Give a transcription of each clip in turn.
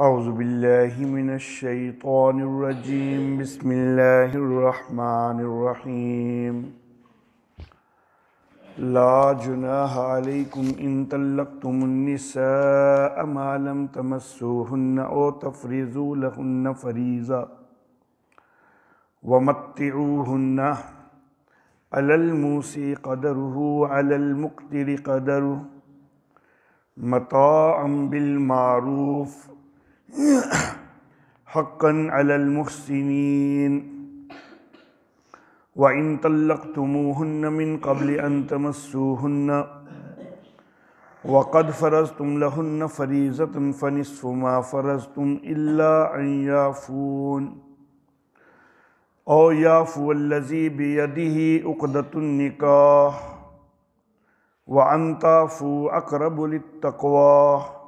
اعوذ باللہ من الشیطان الرجیم بسم اللہ الرحمن الرحیم لا جناح علیکم ان طلقتم النساء ما لم تمسوهن او تفرضوا لهن فریضہ ومتعوهن علی الموسع قدره وعلی المقتر قدره متاعا بالمعروف حقا علی المحسنین وَإِن طَلَّقْتُمُوهُنَّ مِن قَبْلِ أَن تَمَسُّوهُنَّ وَقَدْ فَرَضْتُمْ لَهُنَّ فَرِيضَةً فَنِصْفُ مَا فَرَضْتُمْ إِلَّا أَن يَعْفُونَ أَوْ يَعْفُوَ الَّذِي بِيَدِهِ عُقْدَةُ النِّكَاحِ وَأَن تَعْفُوا أَقْرَبُ لِلتَّقْوَىٰ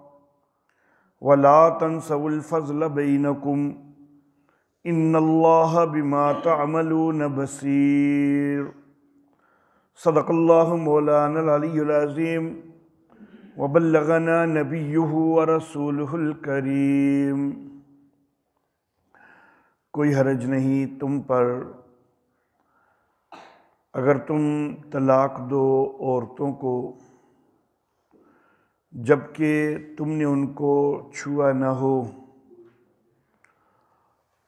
وَلَا تَنْسَوُا الْفَضْلَ بَيْنَكُمْ ان اللہ بما تعملون بصیر۔ صدق اللہ مولانا العلی العظیم وبلغنا نبیہ ورسولہ الکریم۔ کوئی حرج نہیں تم پر اگر تم طلاق دو عورتوں کو جبکہ تم نے ان کو چھوا نہ ہو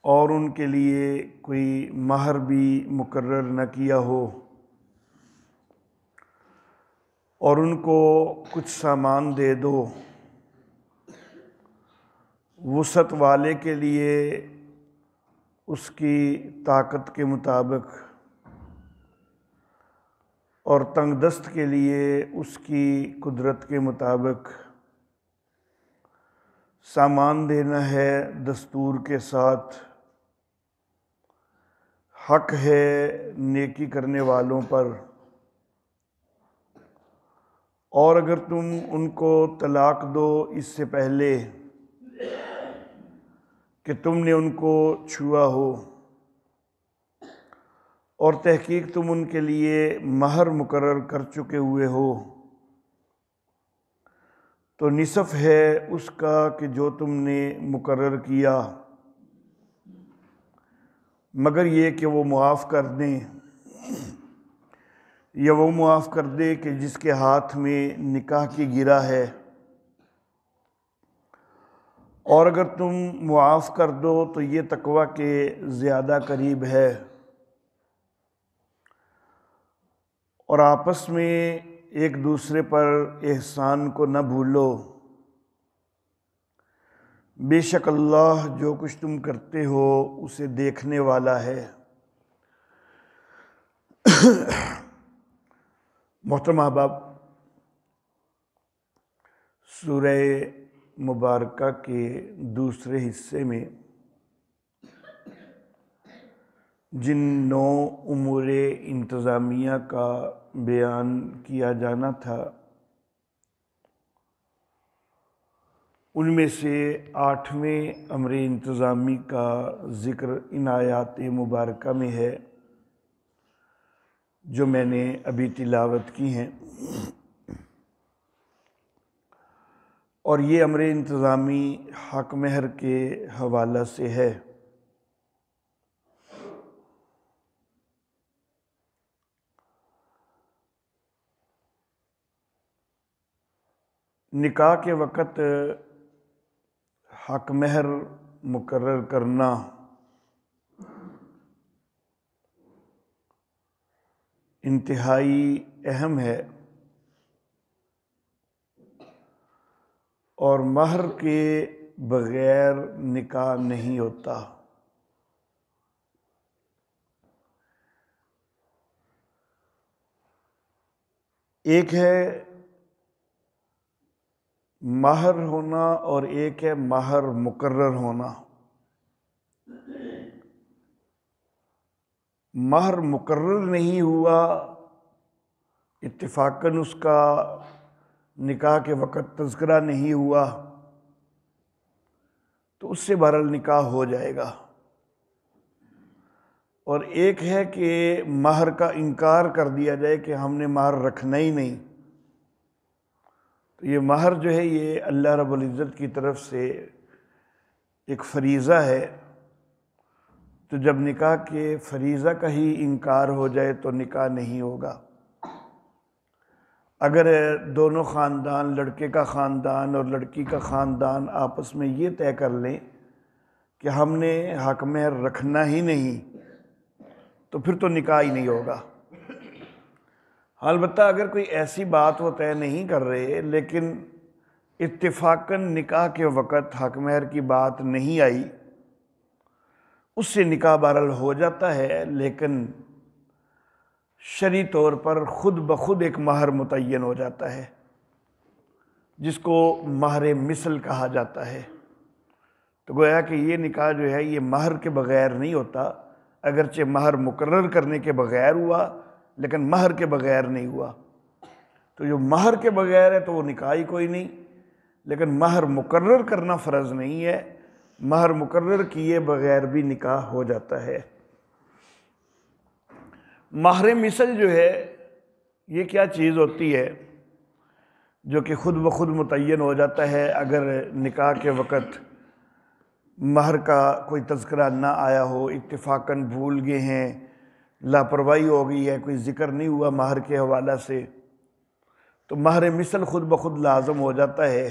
اور ان کے لیے کوئی مہر بھی مقرر نہ کیا ہو، اور ان کو کچھ سامان دے دو وسعت والے کے لیے اس کی طاقت کے مطابق اور تنگ دست کے لیے اس کی قدرت کے مطابق سامان دینا ہے دستور کے ساتھ۔ حق ہے نیکی کرنے والوں پر، اور اگر تم ان کو طلاق دو اس سے پہلے کہ تم نے ان کو چھوا ہو اور تحقیق تم ان کے لیے مہر مقرر کر چکے ہوئے ہو، تو نصف ہے اس کا کہ جو تم نے مقرر کیا، مگر یہ کہ وہ معاف کر دیں یا وہ معاف کر دے کہ جس کے ہاتھ میں نکاح کی گرہ ہے، اور اگر تم معاف کر دو تو یہ تقویٰ کے زیادہ قریب ہے۔ اور آپس میں ایک دوسرے پر احسان کو نہ بھولو، بے شک اللہ جو کچھ تم کرتے ہو اسے دیکھنے والا ہے۔ محترم احباب، سورہ مبارکہ کے دوسرے حصے میں جن 9 امور انتظامیہ کا بیان کیا جانا تھا، ان میں سے 8ویں امر انتظامی کا ذکر ان آیات مبارکہ میں ہے جو میں نے ابھی تلاوت کی ہیں، اور یہ امر انتظامی حق مہر کے حوالہ سے ہے۔ نکاح کے وقت حق مہر مقرر کرنا انتہائی اہم ہے، اور مہر کے بغیر نکاح نہیں ہوتا۔ ایک ہے مہر ہونا اور ایک ہے مہر مقرر ہونا۔ مہر مقرر نہیں ہوا، اتفاقاً اس کا نکاح کے وقت تذکرہ نہیں ہوا، تو اس سے بہرحال نکاح ہو جائے گا۔ اور ایک ہے کہ مہر کا انکار کر دیا جائے کہ ہم نے مہر رکھنا ہی نہیں، تو یہ مہر جو ہے یہ اللہ رب العزت کی طرف سے ایک فریضہ ہے، تو جب نکاح کے فریضہ کا ہی انکار ہو جائے تو نکاح نہیں ہوگا۔ اگر دونوں خاندان، لڑکے کا خاندان اور لڑکی کا خاندان آپس میں یہ طے کر لیں کہ ہم نے حق مہر رکھنا ہی نہیں، تو پھر تو نکاح ہی نہیں ہوگا۔ البتہ اگر کوئی ایسی بات وہ طے نہیں کر رہے لیکن اتفاقاً نکاح کے وقت حق مہر کی بات نہیں آئی، اس سے نکاح بہرحال ہو جاتا ہے، لیکن شرعی طور پر خود بخود ایک مہر متعین ہو جاتا ہے جس کو مہر مثل کہا جاتا ہے۔ تو گویا کہ یہ نکاح جو ہے یہ مہر کے بغیر نہیں ہوتا، اگرچہ مہر مقرر کرنے کے بغیر ہوا لیکن مہر کے بغیر نہیں ہوا۔ تو جو مہر کے بغیر ہے تو وہ نکاح ہی کوئی نہیں، لیکن مہر مقرر کرنا فرض نہیں ہے، مہر مقرر کیے بغیر بھی نکاح ہو جاتا ہے۔ مہر مثل جو ہے یہ کیا چیز ہوتی ہے جو کہ خود بخود متعین ہو جاتا ہے اگر نکاح کے وقت مہر کا کوئی تذکرہ نہ آیا ہو، اتفاقاً بھول گئے ہیں، لاپرواہی ہو گئی ہے، کوئی ذکر نہیں ہوا مہر کے حوالہ سے، تو مہر مثل خود بخود لازم ہو جاتا ہے۔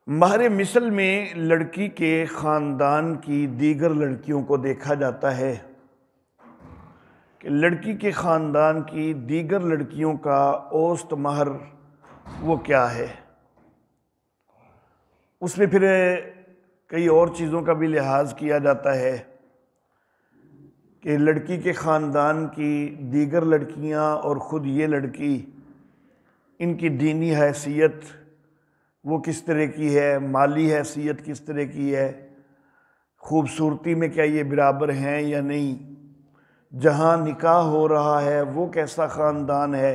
مہر مثل میں لڑکی کے خاندان کی دیگر لڑکیوں کو دیکھا جاتا ہے کہ لڑکی کے خاندان کی دیگر لڑکیوں کا اوسط مہر وہ کیا ہے۔ اس میں پھر کئی اور چیزوں کا بھی لحاظ کیا جاتا ہے کہ لڑکی کے خاندان کی دیگر لڑکیاں اور خود یہ لڑکی، ان کی دینی حیثیت وہ کس طرح کی ہے، مالی حیثیت کس طرح کی ہے، خوبصورتی میں کیا یہ برابر ہیں یا نہیں، جہاں نکاح ہو رہا ہے وہ کیسا خاندان ہے،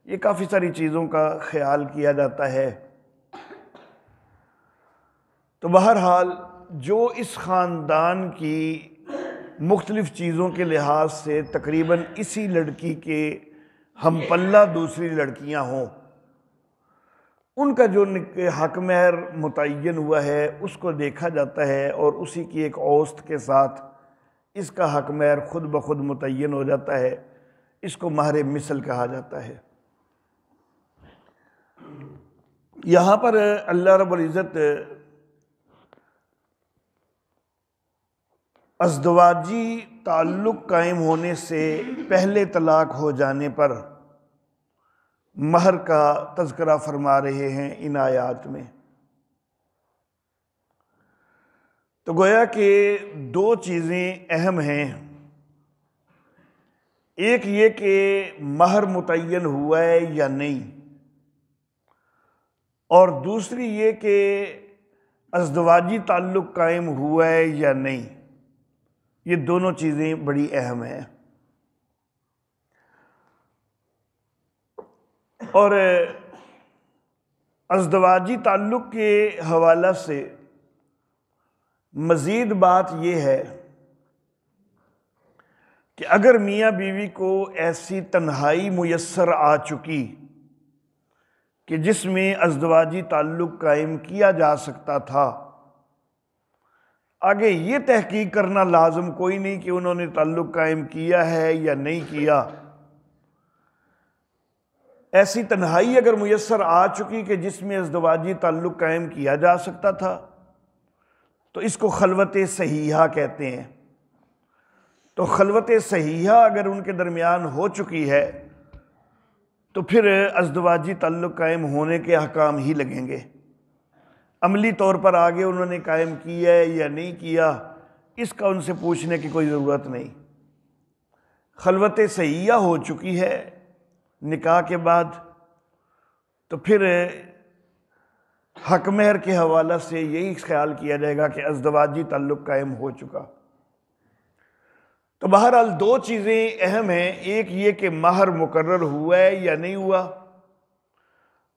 یہ کافی ساری چیزوں کا خیال کیا جاتا ہے۔ تو بہرحال جو اس خاندان کی مختلف چیزوں کے لحاظ سے تقریباً اسی لڑکی کے ہم پلہ دوسری لڑکیاں ہوں، ان کا جو حق مہر متعین ہوا ہے اس کو دیکھا جاتا ہے اور اسی کی ایک اوسط کے ساتھ اس کا حق مہر خود بخود متعین ہو جاتا ہے۔ اس کو مہر مثل کہا جاتا ہے۔ یہاں پر اللہ رب العزت ازدواجی تعلق قائم ہونے سے پہلے طلاق ہو جانے پر مہر کا تذکرہ فرما رہے ہیں ان آیات میں۔ تو گویا کہ دو چیزیں اہم ہیں، ایک یہ کہ مہر متعین ہوا ہے یا نہیں، اور دوسری یہ کہ ازدواجی تعلق قائم ہوا ہے یا نہیں۔ یہ دونوں چیزیں بڑی اہم ہیں، اور ازدواجی تعلق کے حوالہ سے مزید بات یہ ہے کہ اگر میاں بیوی کو ایسی تنہائی میسر آ چکی کہ جس میں ازدواجی تعلق قائم کیا جا سکتا تھا، آگے یہ تحقیق کرنا لازم کوئی نہیں کہ انہوں نے تعلق قائم کیا ہے یا نہیں کیا۔ ایسی تنہائی اگر میسر آ چکی کہ جس میں ازدواجی تعلق قائم کیا جا سکتا تھا تو اس کو خلوت صحیحہ کہتے ہیں۔ تو خلوت صحیحہ اگر ان کے درمیان ہو چکی ہے تو پھر ازدواجی تعلق قائم ہونے کے احکام ہی لگیں گے۔ عملی طور پر آگے انہوں نے قائم کیا ہے یا نہیں کیا، اس کا ان سے پوچھنے کی کوئی ضرورت نہیں۔ خلوت صحیحہ ہو چکی ہے نکاح کے بعد تو پھر حق مہر کے حوالہ سے یہی خیال کیا جائے گا کہ ازدواجی تعلق قائم ہو چکا۔ تو بہرحال دو چیزیں اہم ہیں، ایک یہ کہ مہر مقرر ہوا ہے یا نہیں ہوا،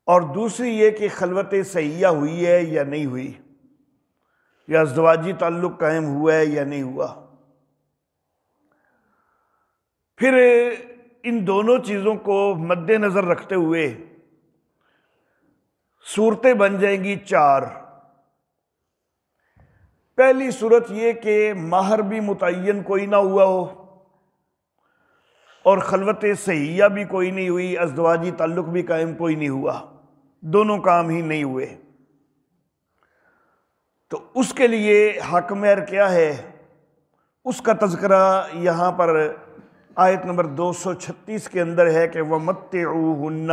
اور دوسری یہ کہ خلوت صحیحہ ہوئی ہے یا نہیں ہوئی، یا ازدواجی تعلق قائم ہوا ہے یا نہیں ہوا۔ پھر ان دونوں چیزوں کو مد نظر رکھتے ہوئے صورتیں بن جائیں گی چار۔ پہلی صورت یہ کہ مہر بھی متعین کوئی نہ ہوا ہو اور خلوت صحیحہ بھی کوئی نہیں ہوئی، ازدواجی تعلق بھی قائم کوئی نہیں ہوا، دونوں کام ہی نہیں ہوئے۔ تو اس کے لیے حق مہر کیا ہے، اس کا تذکرہ یہاں پر آیت نمبر 236 کے اندر ہے کہ وَمَتِّعُوهُنَّ،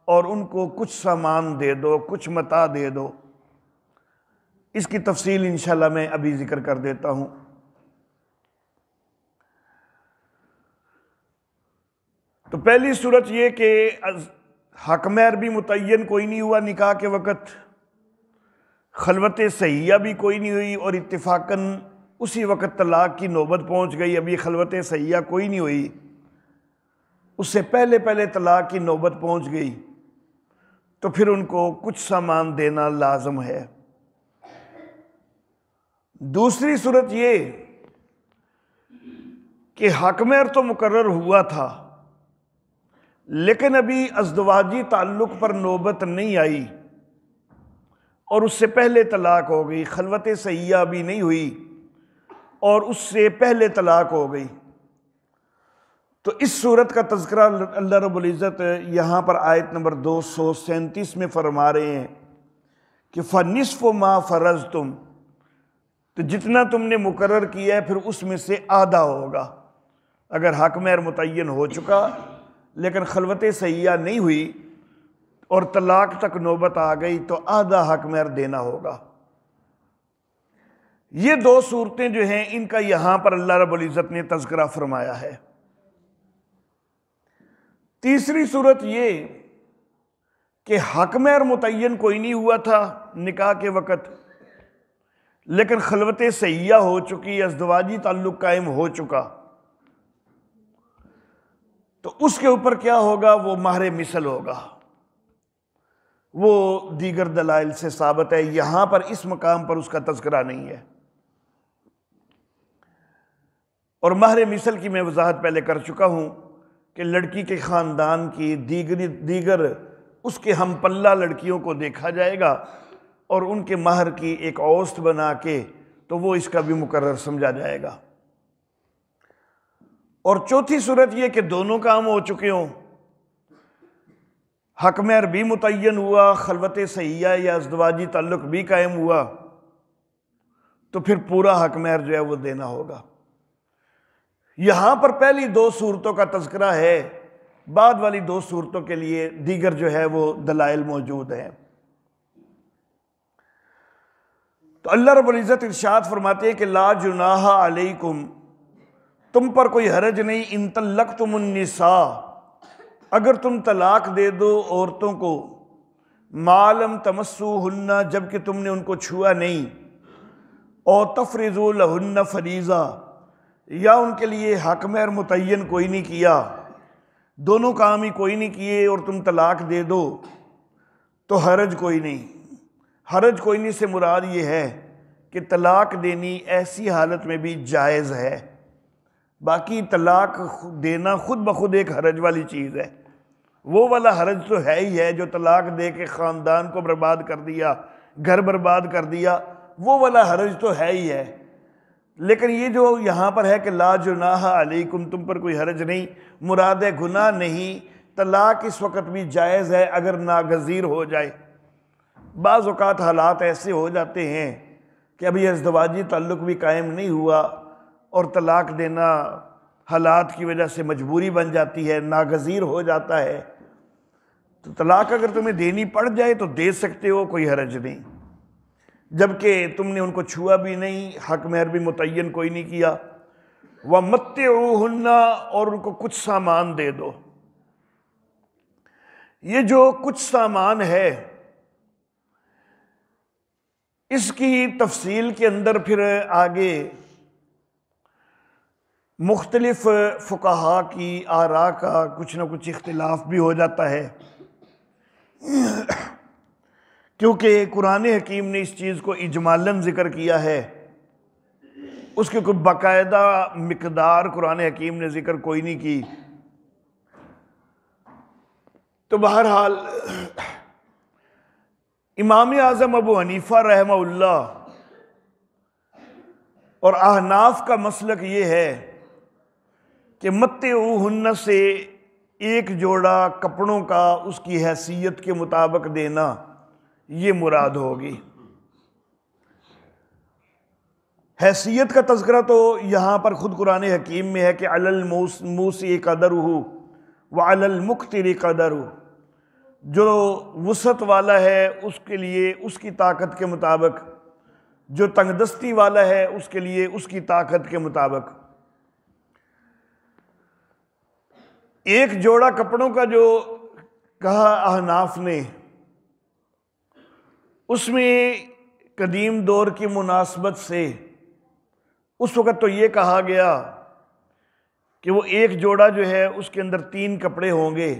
اور ان کو کچھ سامان دے دو، کچھ متاع دے دو۔ اس کی تفصیل انشاءاللہ میں ابھی ذکر کر دیتا ہوں۔ تو پہلی صورت یہ کہ حق مہر بھی متعین کوئی نہیں ہوا نکاح کے وقت، خلوت صحیحہ بھی کوئی نہیں ہوئی، اور اتفاقاً اسی وقت طلاق کی نوبت پہنچ گئی، ابھی خلوت صحیحہ کوئی نہیں ہوئی، اس سے پہلے پہلے طلاق کی نوبت پہنچ گئی، تو پھر ان کو کچھ سامان دینا لازم ہے۔ دوسری صورت یہ کہ حق مہر تو مقرر ہوا تھا لیکن ابھی ازدواجی تعلق پر نوبت نہیں آئی، اور اس سے پہلے طلاق ہو گئی، خلوت صحیحہ بھی نہیں ہوئی اور اس سے پہلے طلاق ہو گئی۔ تو اس صورت کا تذکرہ اللہ رب العزت یہاں پر آیت نمبر 237 میں فرما رہے ہیں کہ فَنِصْفُ مَا فَرَضْتُمْ، تو جتنا تم نے مقرر کیا ہے پھر اس میں سے آدھا ہوگا۔ اگر حق مہر متعین ہو چکا لیکن خلوت صحیحہ نہیں ہوئی اور طلاق تک نوبت آ گئی تو آدھا حق مہر دینا ہوگا۔ یہ دو صورتیں جو ہیں ان کا یہاں پر اللہ رب العزت نے تذکرہ فرمایا ہے۔ تیسری صورت یہ کہ حق مہر متعین کوئی نہیں ہوا تھا نکاح کے وقت لیکن خلوت صحیحہ ہو چکی، ازدواجی تعلق قائم ہو چکا، تو اس کے اوپر کیا ہوگا، وہ مہر مثل ہوگا۔ وہ دیگر دلائل سے ثابت ہے، یہاں پر اس مقام پر اس کا تذکرہ نہیں ہے۔ اور مہر مثل کی میں وضاحت پہلے کر چکا ہوں کہ لڑکی کے خاندان کی دیگر اس کے ہم پلہ لڑکیوں کو دیکھا جائے گا اور ان کے مہر کی ایک اوسط بنا کے تو وہ اس کا بھی مقرر سمجھا جائے گا۔ اور چوتھی صورت یہ کہ دونوں کام ہو چکے ہوں، حق مہر بھی متعین ہوا، خلوت صحیحہ یا ازدواجی تعلق بھی قائم ہوا، تو پھر پورا حق مہر جو ہے وہ دینا ہوگا۔ یہاں پر پہلی دو صورتوں کا تذکرہ ہے، بعد والی دو صورتوں کے لیے دیگر جو ہے وہ دلائل موجود ہیں۔ تو اللہ رب العزت ارشاد فرماتے ہیں کہ لا جناح علیکم، تم پر کوئی حرج نہیں، ان طلقتم النساء، اگر تم طلاق دے دو عورتوں کو، ما لم تمسوہن، جبکہ تم نے ان کو چھوا نہیں، اور تفرضوا لہن فریضہ، یا ان کے لیے حق مہر متعین کوئی نہیں کیا، دونوں کام ہی کوئی نہیں کیے اور تم طلاق دے دو، تو حرج کوئی نہیں۔ حرج کوئی نہیں سے مراد یہ ہے کہ طلاق دینی ایسی حالت میں بھی جائز ہے، باقی طلاق دینا خود بخود ایک حرج والی چیز ہے۔ وہ والا حرج تو ہے ہی ہے جو طلاق دے کے خاندان کو برباد کر دیا، گھر برباد کر دیا، وہ والا حرج تو ہے ہی ہے۔ لیکن یہ جو یہاں پر ہے کہ لا جناح علیکم، تم پر کوئی حرج نہیں، مراد ہے گناہ نہیں، طلاق اس وقت بھی جائز ہے اگر ناگزیر ہو جائے۔ بعض اوقات حالات ایسے ہو جاتے ہیں کہ ابھی ازدواجی تعلق بھی قائم نہیں ہوا اور طلاق دینا حالات کی وجہ سے مجبوری بن جاتی ہے، ناگزیر ہو جاتا ہے، تو طلاق اگر تمہیں دینی پڑ جائے تو دے سکتے ہو، کوئی حرج نہیں، جبکہ تم نے ان کو چھوا بھی نہیں، حق مہر بھی متعین کوئی نہیں کیا۔ وَمَتِّعُوهُنَّ، اور ان کو کچھ سامان دے دو۔ یہ جو کچھ سامان ہے اس کی تفصیل کے اندر پھر آگے مختلف فقہاء کی آراء کا کچھ نہ کچھ اختلاف بھی ہو جاتا ہے، کیونکہ قرآن حکیم نے اس چیز کو اجمالاً ذکر کیا ہے، اس کی کوئی باقاعدہ مقدار قرآن حکیم نے ذکر کوئی نہیں کی۔ تو بہرحال امام اعظم ابو حنیفہ رحمہ اللہ اور احناف کا مسلک یہ ہے کہ متعوہن سے ایک جوڑا کپڑوں کا اس کی حیثیت کے مطابق دینا یہ مراد ہوگی۔ حیثیت کا تذکرہ تو یہاں پر خود قرآن حکیم میں ہے کہ علی الموسع قدرہ وعلی المقتر قدرہ، جو وسعت والا ہے اس کے لیے اس کی طاقت کے مطابق، جو تنگ دستی والا ہے اس کے لیے اس کی طاقت کے مطابق۔ ایک جوڑا کپڑوں کا جو کہا احناف نے، اس میں قدیم دور کی مناسبت سے اس وقت تو یہ کہا گیا کہ وہ ایک جوڑا جو ہے اس کے اندر 3 کپڑے ہوں گے،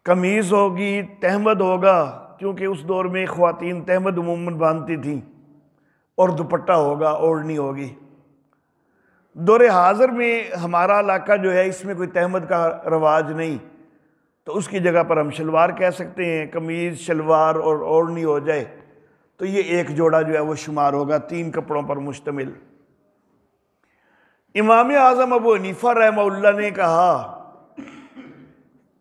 قمیض ہوگی، تہمد ہوگا، کیونکہ اس دور میں خواتین تہمد عموماً باندھتی تھیں، اور دوپٹہ ہوگا، اوڑھنی ہوگی۔ دور حاضر میں ہمارا علاقہ جو ہے اس میں کوئی تہمد کا رواج نہیں، تو اس کی جگہ پر ہم شلوار کہہ سکتے ہیں، قمیض شلوار اور اوڑھنی ہو جائے تو یہ ایک جوڑا جو ہے وہ شمار ہوگا، 3 کپڑوں پر مشتمل۔ امام اعظم ابو حنیفہ رحمہ اللہ نے کہا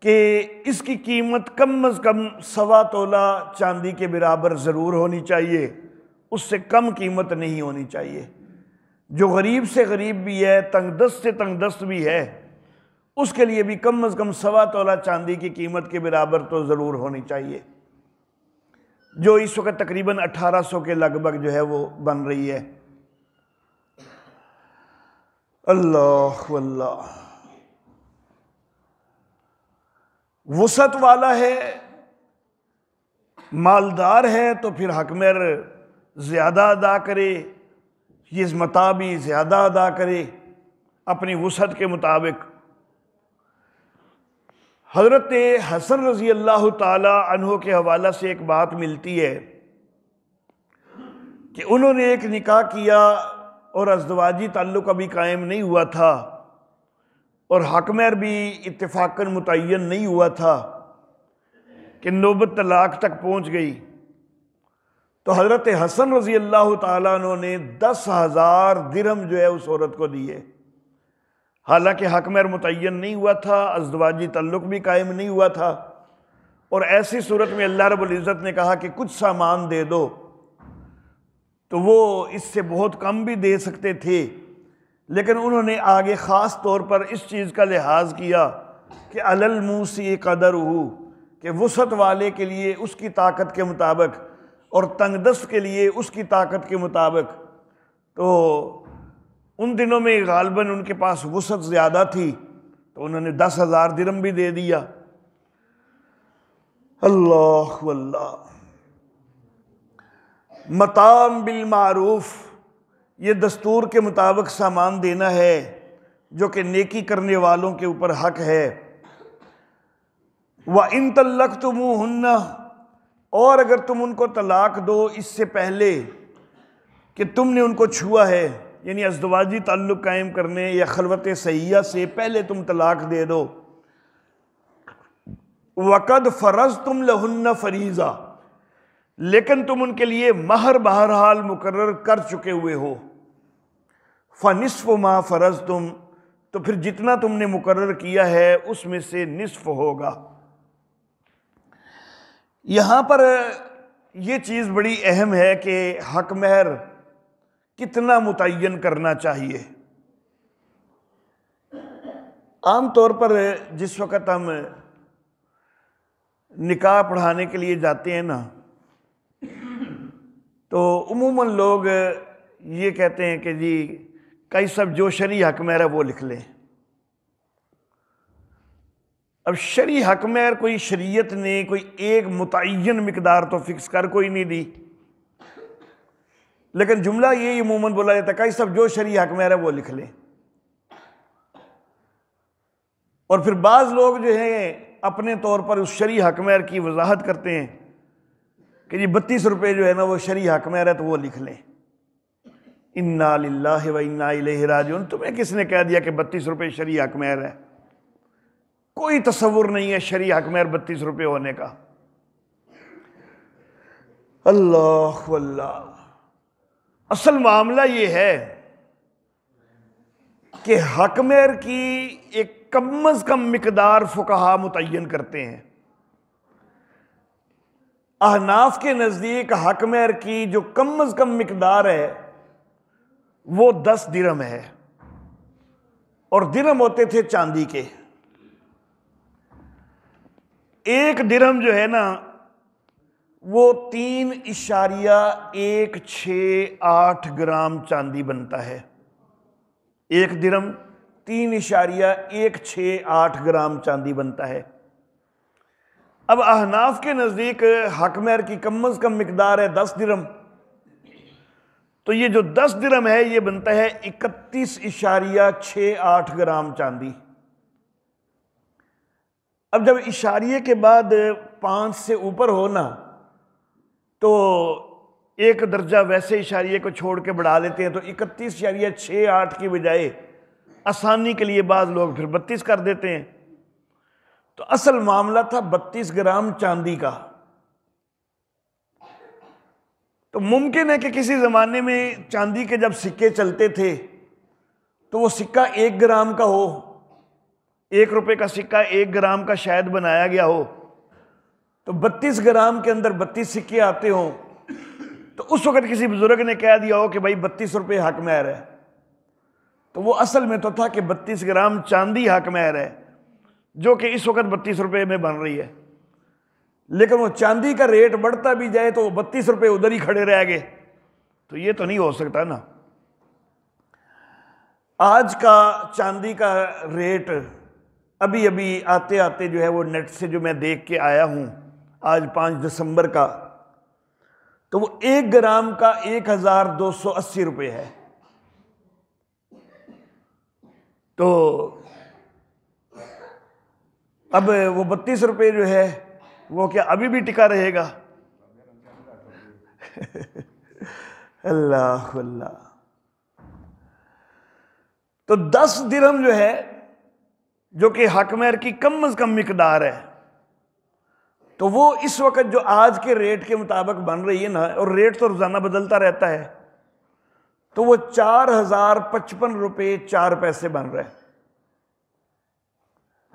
کہ اس کی قیمت کم از کم 1.25 تولہ چاندی کے برابر ضرور ہونی چاہیے، اس سے کم قیمت نہیں ہونی چاہیے۔ جو غریب سے غریب بھی ہے، تنگ دست سے تنگ دست بھی ہے، اس کے لیے بھی کم از کم 1.25 تولہ چاندی کی قیمت کے برابر تو ضرور ہونی چاہیے، جو اس وقت تقریباً 1800 کے لگ بھگ جو ہے وہ بن رہی ہے۔ اللہ واللہ، وسعت والا ہے، مالدار ہے تو پھر حق مہر زیادہ ادا کرے، یہ متاع بھی زیادہ ادا کرے اپنی وسعت کے مطابق۔ حضرت حسن رضی اللہ تعالی عنہ کے حوالہ سے ایک بات ملتی ہے کہ انہوں نے ایک نکاح کیا اور ازدواجی تعلق ابھی قائم نہیں ہوا تھا، اور حق مہر بھی اتفاقاً متعین نہیں ہوا تھا کہ نوبت طلاق تک پہنچ گئی، تو حضرت حسن رضی اللہ تعالیٰ عنہ نے 10,000 درہم جو ہے اس عورت کو دیے، حالانکہ حق مہر متعین نہیں ہوا تھا، ازدواجی تعلق بھی قائم نہیں ہوا تھا، اور ایسی صورت میں اللہ رب العزت نے کہا کہ کچھ سامان دے دو، تو وہ اس سے بہت کم بھی دے سکتے تھے، لیکن انہوں نے آگے خاص طور پر اس چیز کا لحاظ کیا کہ علی الموسع قدرہ، کہ وسعت والے کے لیے اس کی طاقت کے مطابق اور تنگ دست کے لیے اس کی طاقت کے مطابق۔ تو ان دنوں میں غالباً ان کے پاس وسعت زیادہ تھی، تو انہوں نے 10,000 درہم بھی دے دیا۔ اللہ واللہ، متاع بالمعروف، یہ دستور کے مطابق سامان دینا ہے جو کہ نیکی کرنے والوں کے اوپر حق ہے۔ وَإِن طَلَّقْتُمُوهُنَّ، اور اگر تم ان کو طلاق دو اس سے پہلے کہ تم نے ان کو چھوا ہے، یعنی ازدواجی تعلق قائم کرنے یا خلوت صحیحہ سے پہلے تم طلاق دے دو، وَقَدْ فَرَضْتُمْ لَهُنَّ فَرِيضَةً، لیکن تم ان کے لیے مہر بہرحال مقرر کر چکے ہوئے ہو، فَنِصْفُ مَا فَرَضْتُمْ، تو پھر جتنا تم نے مقرر کیا ہے اس میں سے نصف ہوگا۔ یہاں پر یہ چیز بڑی اہم ہے کہ حق مہر کتنا متعین کرنا چاہیے۔ عام طور پر جس وقت ہم نکاح پڑھانے کے لیے جاتے ہیں نا، تو عموماً لوگ یہ کہتے ہیں کہ جی کئی سب جو شرعی حق مہر ہے وہ لکھ لیں۔ اب شرعی حق مہر کوئی شریعت نے کوئی ایک متعین مقدار تو فکس کر کوئی نہیں دی، لیکن جملہ یہ عموماً بولا جاتا ہے کہ سب جو شرعی حق مہر ہے وہ لکھ لیں۔ اور پھر بعض لوگ جو ہیں اپنے طور پر اس شرعی حق مہر کی وضاحت کرتے ہیں کہ جی 32 روپے جو ہے نا وہ شرعی حق مہر ہے تو وہ لکھ لیں۔ انا للہ و انا الیہ راجعون، تمہیں کس نے کہہ دیا کہ 32 روپے شرعی حق مہر ہے؟ کوئی تصور نہیں ہے شرعی حق مہر 32 روپے ہونے کا۔ اللہ واللہ، اصل معاملہ یہ ہے کہ حق مہر کی ایک کم از کم مقدار فقہا متعین کرتے ہیں۔ احناف کے نزدیک حق مہر کی جو کم از کم مقدار ہے وہ 10 درہم ہے، اور درہم ہوتے تھے چاندی کے۔ 1 درہم جو ہے نا وہ 3.168 گرام چاندی بنتا ہے۔ 1 درہم 3.168 گرام چاندی بنتا ہے۔ اب احناف کے نزدیک حق مہر کی کم از کم مقدار ہے 10 درہم، تو یہ جو 10 درہم ہے یہ بنتا ہے 31.68 گرام چاندی۔ اب جب اشاریے کے بعد 5 سے اوپر ہو نا تو ایک درجہ ویسے اشاریے کو چھوڑ کے بڑھا لیتے ہیں، تو 31.68 کی بجائے آسانی کے لیے بعض لوگ پھر 32 کر دیتے ہیں۔ تو اصل معاملہ تھا 32 گرام چاندی کا۔ تو ممکن ہے کہ کسی زمانے میں چاندی کے جب سکے چلتے تھے تو وہ سکہ 1 گرام کا ہو، 1 روپے کا سکہ 1 گرام کا شاید بنایا گیا ہو، تو 32 گرام کے اندر 32 سکے آتے ہوں، تو اس وقت کسی بزرگ نے کہہ دیا ہو کہ بھائی 32 روپے حق مہر ہے، تو وہ اصل میں تو تھا کہ 32 گرام چاندی حق مہر ہے، جو کہ اس وقت 32 روپے میں بن رہی ہے۔ لیکن وہ چاندی کا ریٹ بڑھتا بھی جائے تو 32 روپے ادھر ہی کھڑے رہ گئے، تو یہ تو نہیں ہو سکتا نا۔ آج کا چاندی کا ریٹ ابھی ابھی آتے آتے جو ہے وہ نیٹ سے جو میں دیکھ کے آیا ہوں، آج 5 دسمبر کا، تو وہ 1 گرام کا 1280 روپے ہے۔ تو اب وہ 32 روپے جو ہے وہ کیا ابھی بھی ٹکا رہے گا؟ اللہ اللہ۔ تو 10 درہم جو ہے جو کہ حق مہر کی کم از کم مقدار ہے، تو وہ اس وقت جو آج کے ریٹ کے مطابق بن رہی ہے نا، اور ریٹ تو روزانہ بدلتا رہتا ہے، تو وہ 4055 روپے 4 پیسے بن رہے ہیں۔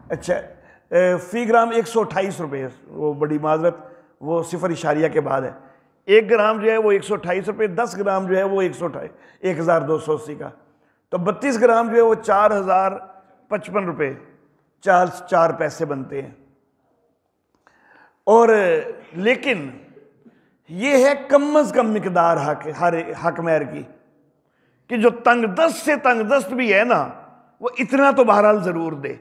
اچھا، فی گرام 128 روپے، وہ بڑی معذرت، وہ 0 کے بعد ہے۔ 1 گرام جو ہے وہ 128 روپے، 10 گرام جو ہے وہ 1280 کا، تو 32 گرام جو ہے وہ 4055 روپے 4 پیسے بنتے ہیں۔ اور لیکن یہ ہے کم از کم مقدار حق مہر کی، کہ جو تنگ دست سے تنگ دست بھی ہے نا وہ اتنا تو بہرحال ضرور دے۔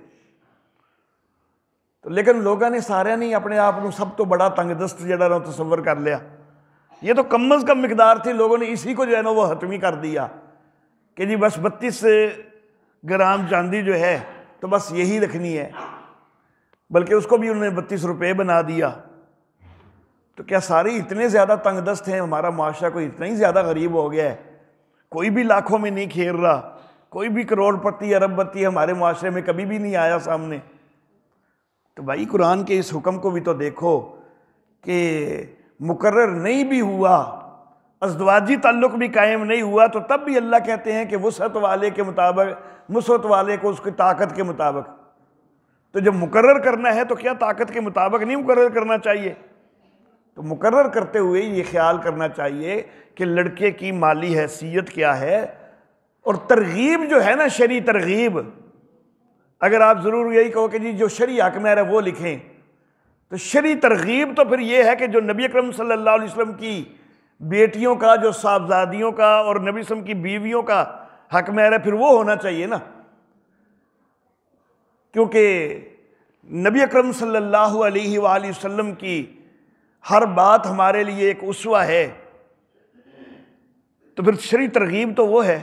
تو لیکن لوگوں نے سارے نہیں اپنے آپ کو سب تو بڑا تنگ دست جڑا نا تصور کر لیا۔ یہ تو کم از کم مقدار تھی، لوگوں نے اسی کو جو ہے نا وہ حتمی کر دیا کہ جی بس 32 گرام چاندی جو ہے تو بس یہی رکھنی ہے، بلکہ اس کو بھی انہوں نے 32 روپے بنا دیا۔ تو کیا ساری اتنے زیادہ تنگ دست ہیں؟ ہمارا معاشرہ کوئی اتنا ہی زیادہ غریب ہو گیا ہے؟ کوئی بھی لاکھوں میں نہیں کھیر رہا، کوئی بھی کروڑ پتی ارب پتی ہمارے معاشرے میں کبھی بھی نہیں آیا سامنے۔ تو بھائی قرآن کے اس حکم کو بھی تو دیکھو کہ مقرر نہیں بھی ہوا، ازدواجی تعلق بھی قائم نہیں ہوا، تو تب بھی اللہ کہتے ہیں کہ وسعت والے کے مطابق، وسعت والے کو اس کی طاقت کے مطابق۔ تو جب مقرر کرنا ہے تو کیا طاقت کے مطابق نہیں مقرر کرنا چاہیے؟ تو مقرر کرتے ہوئے یہ خیال کرنا چاہیے کہ لڑکے کی مالی حیثیت کیا ہے، اور ترغیب جو ہے نا، شرعی ترغیب، اگر آپ ضرور یہی کہو کہ جی جو شرعی حق مہر ہے وہ لکھیں، تو شرعی ترغیب تو پھر یہ ہے کہ جو نبی اکرم صلی اللہ علیہ وسلم کی بیٹیوں کا، جو صاحبزادیوں کا اور نبی صلی اللہ علیہ وسلم کی بیویوں کا حق مہر ہے، پھر وہ ہونا چاہیے نا، کیونکہ نبی اکرم صلی اللہ علیہ وآلہ وسلم کی ہر بات ہمارے لیے ایک اسوہ ہے، تو پھر شرعی ترغیب تو وہ ہے۔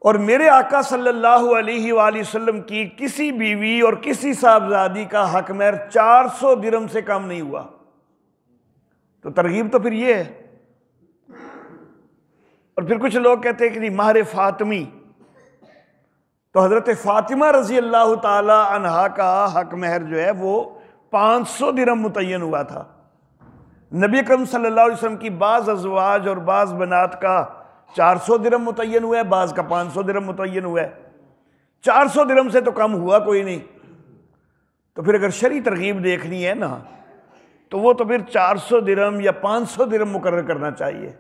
اور میرے آقا صلی اللہ علیہ وآلہ وسلم کی کسی بیوی اور کسی صاحبزادی کا حق مہر 400 درہم سے کم نہیں ہوا، تو ترغیب تو پھر یہ ہے۔ اور پھر کچھ لوگ کہتے ہیں کہ نہیں مہر فاطمی، تو حضرت فاطمہ رضی اللہ تعالی عنہا کا حق مہر جو ہے وہ 500 درہم متعین ہوا تھا، نبی اکرم صلی اللہ علیہ وسلم کی بعض ازواج اور بعض بنات کا 400 درہم متعین ہوا ہے، بعض کا 500 درہم متعین ہوا ہے، 400 درہم سے تو کم ہوا کوئی نہیں۔ تو پھر اگر شرعی ترغیب دیکھنی ہے نا تو وہ تو پھر 400 درہم یا 500 درہم مقرر کرنا چاہیے۔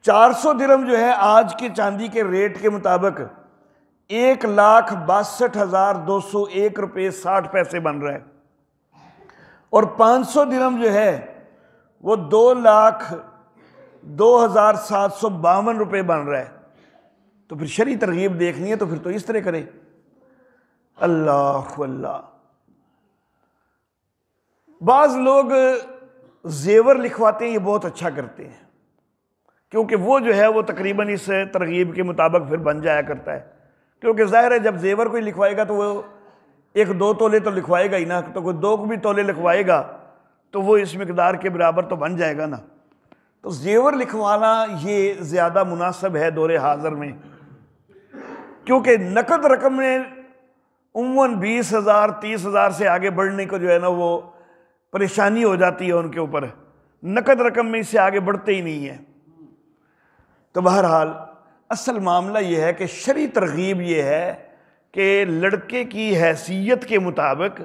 400 درہم جو ہے آج کے چاندی کے ریٹ کے مطابق 1,62,201 روپے 60 پیسے بن رہا ہے، اور 500 درہم جو ہے وہ 2,02,752 روپے بن رہا ہے۔ تو پھر شرعی ترغیب دیکھنی ہے تو پھر تو اس طرح کرے۔ اللہ اللہ، بعض لوگ زیور لکھواتے ہیں، یہ بہت اچھا کرتے ہیں، کیونکہ وہ جو ہے وہ تقریباً اس ترغیب کے مطابق پھر بن جایا کرتا ہے، کیونکہ ظاہر ہے جب زیور کوئی لکھوائے گا تو وہ 1-2 تولے تو لکھوائے گا ہی نا، تو کوئی 2 بھی تولے لکھوائے گا تو وہ اس مقدار کے برابر تو بن جائے گا نا۔ تو زیور لکھوانا یہ زیادہ مناسب ہے دور حاضر میں، کیونکہ نقد رقم میں عموماً 20,000 30,000 سے آگے بڑھنے کو جو ہے نا وہ پریشانی ہو جاتی ہے ان کے اوپر، نقد رقم میں اس سے آگے بڑھتے ہی نہیں ہیں۔ تو بہرحال اصل معاملہ یہ ہے کہ شرعی ترغیب یہ ہے کہ لڑکے کی حیثیت کے مطابق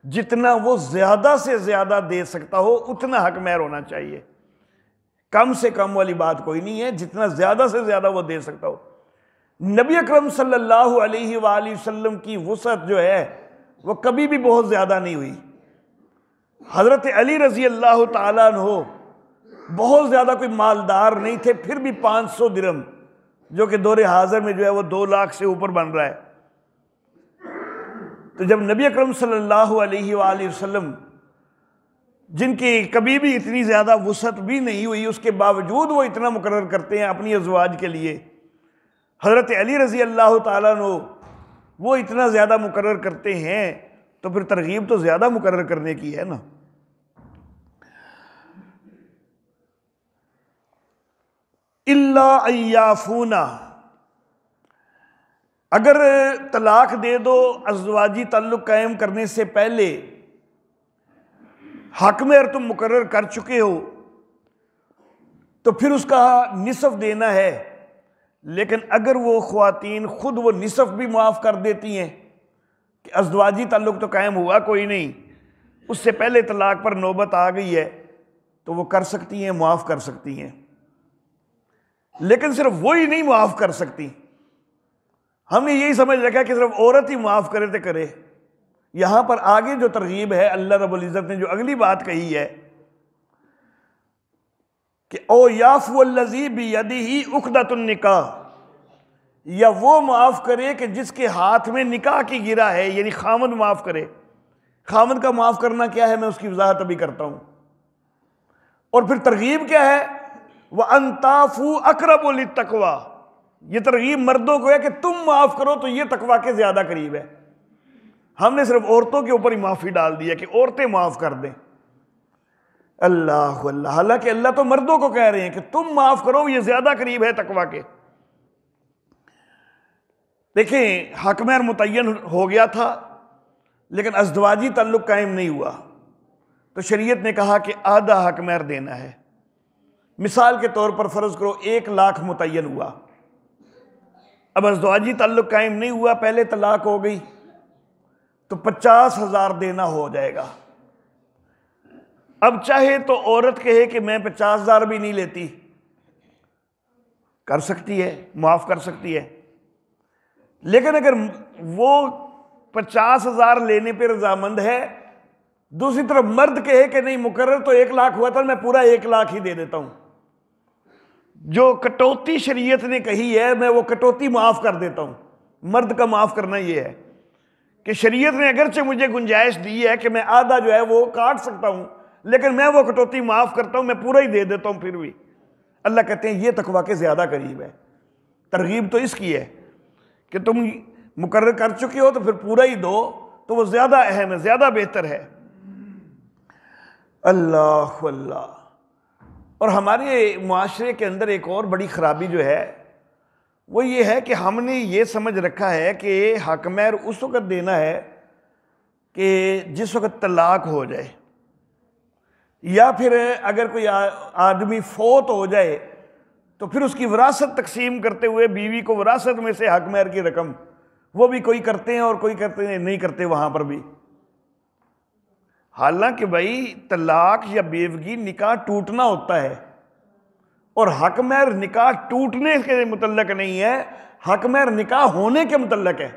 جتنا وہ زیادہ سے زیادہ دے سکتا ہو اتنا حق مہر ہونا چاہیے، کم سے کم والی بات کوئی نہیں ہے، جتنا زیادہ سے زیادہ وہ دے سکتا ہو۔ نبی اکرم صلی اللہ علیہ وآلہ وسلم کی وسعت جو ہے وہ کبھی بھی بہت زیادہ نہیں ہوئی۔ حضرت علی رضی اللہ تعالیٰ عنہ بہت زیادہ کوئی مالدار نہیں تھے، پھر بھی 500 درہم جو کہ دور حاضر میں جو ہے وہ 2 لاکھ سے اوپر بن رہا ہے۔ تو جب نبی اکرم صلی اللہ علیہ وآلہ وسلم جن کی کبھی بھی اتنی زیادہ وسعت بھی نہیں ہوئی، اس کے باوجود وہ اتنا مقرر کرتے ہیں اپنی ازواج کے لیے، حضرت علی رضی اللہ تعالیٰ عنہ وہ اتنا زیادہ مقرر کرتے ہیں، تو پھر ترغیب تو زیادہ مقرر کرنے کی ہے نا۔ اِلَّا أَن يَعْفُونَ، اگر طلاق دے دو ازدواجی تعلق قائم کرنے سے پہلے، حق مہر تم مقرر کر چکے ہو تو پھر اس کا نصف دینا ہے، لیکن اگر وہ خواتین خود وہ نصف بھی معاف کر دیتی ہیں کہ ازدواجی تعلق تو قائم ہوا کوئی نہیں، اس سے پہلے طلاق پر نوبت آ گئی ہے، تو وہ کر سکتی ہیں، معاف کر سکتی ہیں، لیکن صرف وہی نہیں معاف کر سکتی۔ ہم نے یہی سمجھ رکھا کہ صرف عورت ہی معاف کرے تو کرے، یہاں پر آگے جو ترغیب ہے اللہ رب العزت نے جو اگلی بات کہی ہے کہ او یعفو الذی بیدہ عقدۃ النکاح، یا وہ معاف کرے کہ جس کے ہاتھ میں نکاح کی گرہ ہے، یعنی خاوند معاف کرے۔ خاوند کا معاف کرنا کیا ہے میں اس کی وضاحت ابھی کرتا ہوں۔ اور پھر ترغیب کیا ہے؟ وَأَن تَعْفُوا أَقْرَبُ لِلتَّقْوَىٰ، یہ ترغیب مردوں کو ہے کہ تم معاف کرو تو یہ تقویٰ کے زیادہ قریب ہے۔ ہم نے صرف عورتوں کے اوپر ہی معافی ڈال دیا کہ عورتیں معاف کر دیں۔ اللہ اللہ، حالانکہ اللہ تو مردوں کو کہہ رہے ہیں کہ تم معاف کرو، یہ زیادہ قریب ہے تقویٰ کے۔ دیکھیں حق مہر متعین ہو گیا تھا لیکن ازدواجی تعلق قائم نہیں ہوا، تو شریعت نے کہا کہ آدھا حق مہر دینا ہے۔ مثال کے طور پر فرض کرو 1 لاکھ متعین ہوا، اب ازدواجی تعلق قائم نہیں ہوا، پہلے طلاق ہو گئی، تو 50,000 دینا ہو جائے گا۔ اب چاہے تو عورت کہے کہ میں 50,000 بھی نہیں لیتی، کر سکتی ہے، معاف کر سکتی ہے، لیکن اگر وہ 50,000 لینے پہ رضامند ہے، دوسری طرف مرد کہے کہ نہیں مقرر تو 1 لاکھ ہوا تھا، میں پورا 1 لاکھ ہی دے دیتا ہوں، جو کٹوتی شریعت نے کہی ہے میں وہ کٹوتی معاف کر دیتا ہوں۔ مرد کا معاف کرنا یہ ہے کہ شریعت نے اگرچہ مجھے گنجائش دی ہے کہ میں آدھا جو ہے وہ کاٹ سکتا ہوں، لیکن میں وہ کٹوتی معاف کرتا ہوں، میں پورا ہی دے دیتا ہوں پھر بھی۔ اللہ کہتے ہیں یہ تقویٰ کے زیادہ قریب ہے۔ ترغیب تو اس کی ہے کہ تم مقرر کر چکے ہو تو پھر پورا ہی دو، تو وہ زیادہ اہم ہے، زیادہ بہتر ہے۔ اللہ اللہ۔ اور ہمارے معاشرے کے اندر ایک اور بڑی خرابی جو ہے وہ یہ ہے کہ ہم نے یہ سمجھ رکھا ہے کہ حق مہر اس وقت دینا ہے کہ جس وقت طلاق ہو جائے، یا پھر اگر کوئی آدمی فوت ہو جائے تو پھر اس کی وراثت تقسیم کرتے ہوئے بیوی کو وراثت میں سے حق مہر کی رقم، وہ بھی کوئی کرتے ہیں اور کوئی کرتے ہیں نہیں کرتے وہاں پر بھی۔ حالانکہ بھائی طلاق یا بیوگی نکاح ٹوٹنا ہوتا ہے، اور حق مہر نکاح ٹوٹنے کے متعلق نہیں ہے، حق مہر نکاح ہونے کے متعلق ہے،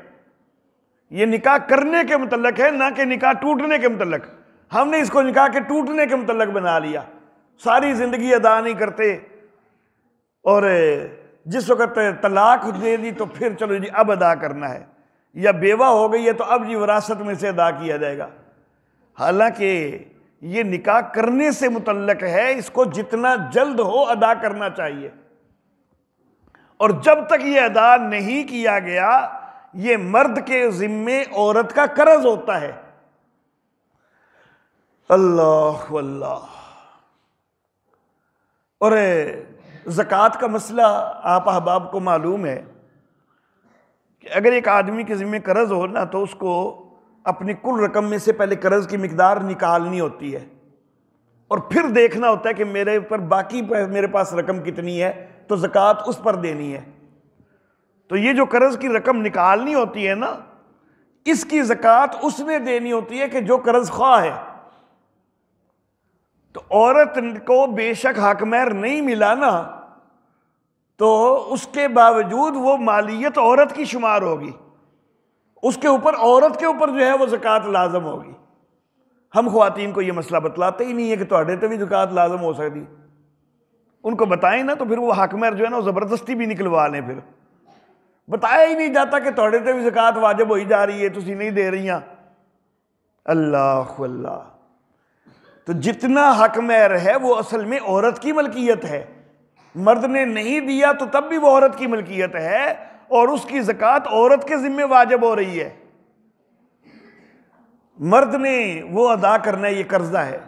یہ نکاح کرنے کے متعلق ہے، نہ کہ نکاح ٹوٹنے کے متعلق۔ ہم نے اس کو نکاح کے ٹوٹنے کے متعلق بنا لیا، ساری زندگی ادا نہیں کرتے، اور جس وقت طلاق دے دی تو پھر چلو جی اب ادا کرنا ہے، یا بیوہ ہو گئی ہے تو اب جی وراثت میں سے ادا کیا جائے گا۔ حالانکہ یہ نکاح کرنے سے متعلق ہے، اس کو جتنا جلد ہو ادا کرنا چاہیے، اور جب تک یہ ادا نہیں کیا گیا یہ مرد کے ذمے عورت کا قرض ہوتا ہے۔ اللہ واللہ۔ اور زکوٰۃ کا مسئلہ آپ احباب کو معلوم ہے کہ اگر ایک آدمی کے ذمے قرض ہو نا تو اس کو اپنی کل رقم میں سے پہلے قرض کی مقدار نکالنی ہوتی ہے، اور پھر دیکھنا ہوتا ہے کہ میرے پر باقی میرے پاس رقم کتنی ہے تو زکوٰۃ اس پر دینی ہے۔ تو یہ جو قرض کی رقم نکالنی ہوتی ہے نا، اس کی زکوٰۃ اس نے دینی ہوتی ہے کہ جو قرض خواہ ہے۔ تو عورت کو بے شک حق مہر نہیں ملا نا، تو اس کے باوجود وہ مالیت عورت کی شمار ہوگی، اس کے اوپر عورت کے اوپر جو ہے وہ زکوٰۃ لازم ہوگی۔ ہم خواتین کو یہ مسئلہ بتلاتے ہی نہیں ہے کہ تہاڈے تے بھی زکوٰۃ لازم ہو سکتی، ان کو بتائیں نا تو پھر وہ حق مہر جو ہے نا وہ زبردستی بھی نکلوا لیں، پھر بتایا ہی نہیں جاتا کہ تہاڈے تے بھی زکوٰۃ واجب ہوئی جا رہی ہے، تسی نہیں دے رہی ہیں۔ اللہ اللہ۔ تو جتنا حق مہر ہے وہ اصل میں عورت کی ملکیت ہے، مرد نے نہیں دیا تو تب بھی وہ عورت کی ملکیت ہے، اور اس کی زکوٰۃ عورت کے ذمے واجب ہو رہی ہے، مرد نے وہ ادا کرنا ہے، یہ قرضہ ہے۔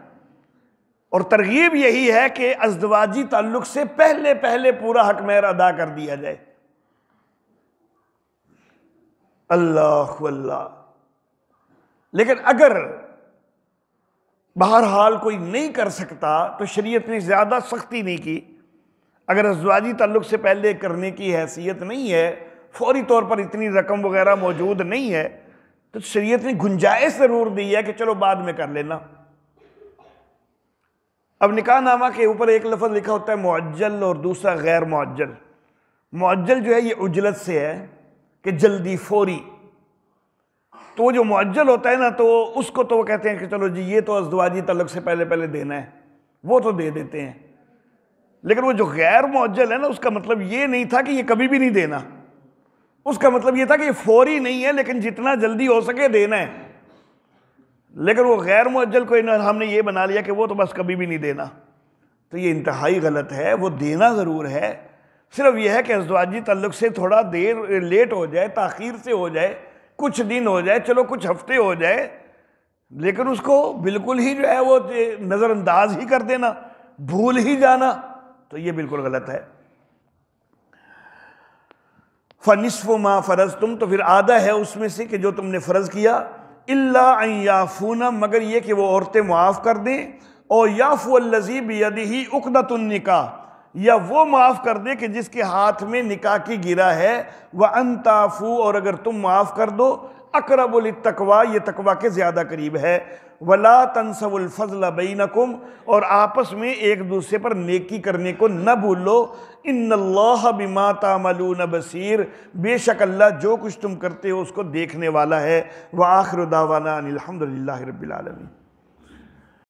اور ترغیب یہی ہے کہ ازدواجی تعلق سے پہلے پہلے پورا حق مہر ادا کر دیا جائے۔ اللہ واللہ۔ لیکن اگر بہرحال کوئی نہیں کر سکتا تو شریعت نے زیادہ سختی نہیں کی، اگر ازدواجی تعلق سے پہلے کرنے کی حیثیت نہیں ہے، فوری طور پر اتنی رقم وغیرہ موجود نہیں ہے، تو شریعت نے گنجائش ضرور دی ہے کہ چلو بعد میں کر لینا۔ اب نکاح نامہ کے اوپر ایک لفظ لکھا ہوتا ہے معجل اور دوسرا غیر معجل۔ معجل جو ہے یہ عجلت سے ہے کہ جلدی، فوری۔ تو وہ جو معجل ہوتا ہے نا تو اس کو تو وہ کہتے ہیں کہ چلو جی یہ تو ازدواجی تعلق سے پہلے پہلے دینا ہے، وہ تو دے دیتے ہیں۔ لیکن وہ جو غیر معجل ہے نا اس کا مطلب یہ نہیں تھا کہ یہ کبھی بھی نہیں دینا، اس کا مطلب یہ تھا کہ یہ فوری نہیں ہے لیکن جتنا جلدی ہو سکے دینا ہے۔ لیکن وہ غیر معجل کو ہم نے یہ بنا لیا کہ وہ تو بس کبھی بھی نہیں دینا، تو یہ انتہائی غلط ہے۔ وہ دینا ضرور ہے، صرف یہ ہے کہ ازدواجی تعلق سے تھوڑا دیر لیٹ ہو جائے، تاخیر سے ہو جائے، کچھ دن ہو جائے، چلو کچھ ہفتے ہو جائے، لیکن اس کو بالکل ہی جو ہے وہ نظر انداز ہی کر دینا، بھول ہی جانا، تو یہ بالکل غلط ہے۔ فَنِصْفُ مَا فَرَضْتُمْ، تو پھر آدھا ہے اس میں سے کہ جو تم نے فرض کیا، إِلَّا أَن يَعْفُونَ، مگر یہ کہ وہ عورتیں معاف کر دیں، اور يَعْفُوَ الَّذِي بِيَدِهِ عُقْدَةُ النِّكَاحِ، یا وہ معاف کر دے کہ جس کے ہاتھ میں نکاح کی گرہ ہے، وَأَن تَعْفُوا، اور اگر تم معاف کر دو، أَقْرَبُ لِلتَّقْوَىٰ، یہ تقویٰ کے زیادہ قریب ہے، وَلَا تَنْسَوُا الْفَضْلَ بَيْنَكُمْ، اور آپس میں ایک دوسرے پر نیکی کرنے کو نہ بھولو، إِنَّ اللَّهَ بِمَا تَعْمَلُونَ بَصِيرٌ، بے شک اللہ جو کچھ تم کرتے ہو اس کو دیکھنے والا ہے۔ وَآخِرُ دَعْوَانَا أَنِ الْحَمْدُ لِلَّهِ رَبِّ الْعَالَمِينَ۔